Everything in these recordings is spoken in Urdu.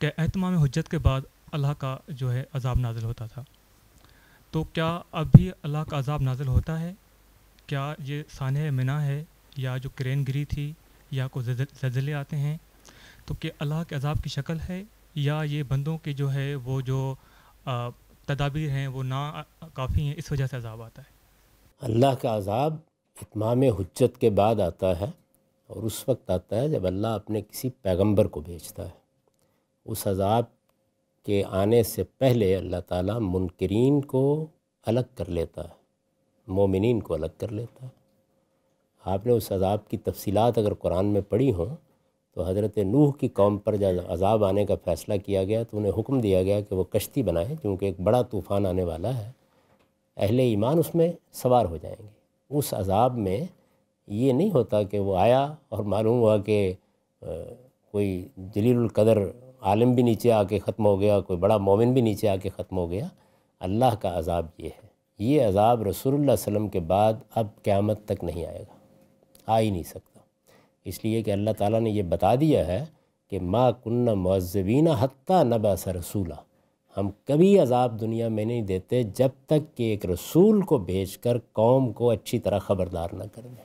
کہ اہتمام حجت کے بعد اللہ کا جو ہے عذاب نازل ہوتا تھا، تو کیا اب بھی اللہ کا عذاب نازل ہوتا ہے؟ کیا یہ سانحہ منع ہے، یا جو کرین گری تھی، یا کوئی زلزلے آتے ہیں، تو کہ اللہ کے عذاب کی شکل ہے، یا یہ بندوں کے جو ہے وہ جو تدابیر ہیں وہ نا کافی ہیں، اس وجہ سے عذاب آتا ہے؟ اللہ کا عذاب اتمام حجت کے بعد آتا ہے، اور اس وقت آتا ہے جب اللہ اپنے کسی پیغمبر کو بھیجتا ہے۔ اس عذاب کے آنے سے پہلے اللہ تعالیٰ منکرین کو الگ کر لیتا ہے، مومنین کو الگ کر لیتا ہے۔ آپ نے اس عذاب کی تفصیلات اگر قرآن میں پڑھی ہوں تو حضرت نوح کی قوم پر جب عذاب آنے کا فیصلہ کیا گیا تو انہیں حکم دیا گیا کہ وہ کشتی بنائیں، کیونکہ ایک بڑا طوفان آنے والا ہے، اہل ایمان اس میں سوار ہو جائیں گے۔ اس عذاب میں یہ نہیں ہوتا کہ وہ آیا اور معلوم ہوا کہ کوئی جلیل القدر عالم بھی نیچے آ کے ختم ہو گیا، کوئی بڑا مومن بھی نیچے آ کے ختم ہو گیا۔ اللہ کا عذاب یہ ہے، یہ عذاب رسول اللہ صلی اللہ علیہ وسلم کے بعد اب قیامت تک نہیں آئے گا، آ ہی نہیں سکتا، اس لیے کہ اللہ تعالیٰ نے یہ بتا دیا ہے کہ ما کننا معذبین حتی نبعث رسولا، ہم کبھی عذاب دنیا میں نہیں دیتے جب تک کہ ایک رسول کو بھیج کر قوم کو اچھی طرح خبردار نہ کر دیں۔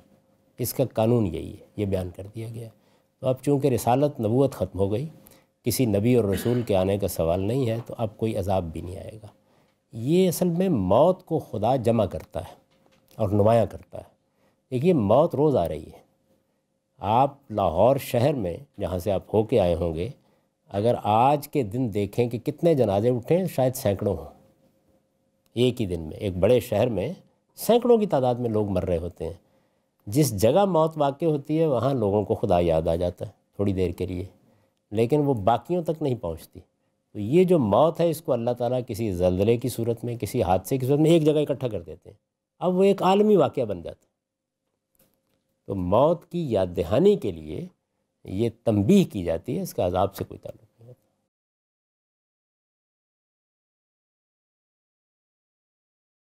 اس کا قانون یہی ہے، یہ بیان کر دیا گیا ہے۔ تو اب چونکہ رسالت نبوت ختم ہو گئی، کسی نبی اور رسول کے آنے کا سوال نہیں ہے، تو اب کوئی عذاب بھی نہیں آئے گا۔ یہ اصل میں موت کو خدا جمع کرتا ہے اور نمایاں کرتا ہے۔ دیکھیے موت روز آ رہی ہے۔ آپ لاہور شہر میں جہاں سے آپ ہو کے آئے ہوں گے، اگر آج کے دن دیکھیں کہ کتنے جنازے اٹھیں، شاید سینکڑوں ہوں ایک ہی دن میں۔ ایک بڑے شہر میں سینکڑوں کی تعداد میں لوگ مر رہے ہوتے ہیں۔ جس جگہ موت واقع ہوتی ہے وہاں لوگوں کو خدا یاد آ جاتا ہے تھوڑی دیر کے لیے، لیکن وہ باقیوں تک نہیں پہنچتی۔ تو یہ جو موت ہے اس کو اللہ تعالیٰ کسی زلزلے کی صورت میں، کسی حادثے کی صورت میں ایک جگہ اکٹھا کر دیتے ہیں، اب وہ ایک عالمی واقعہ بن جاتا ہے۔ تو موت کی یاد دہانی کے لیے یہ تنبیہ کی جاتی ہے، اس کا عذاب سے کوئی تعلق نہیں۔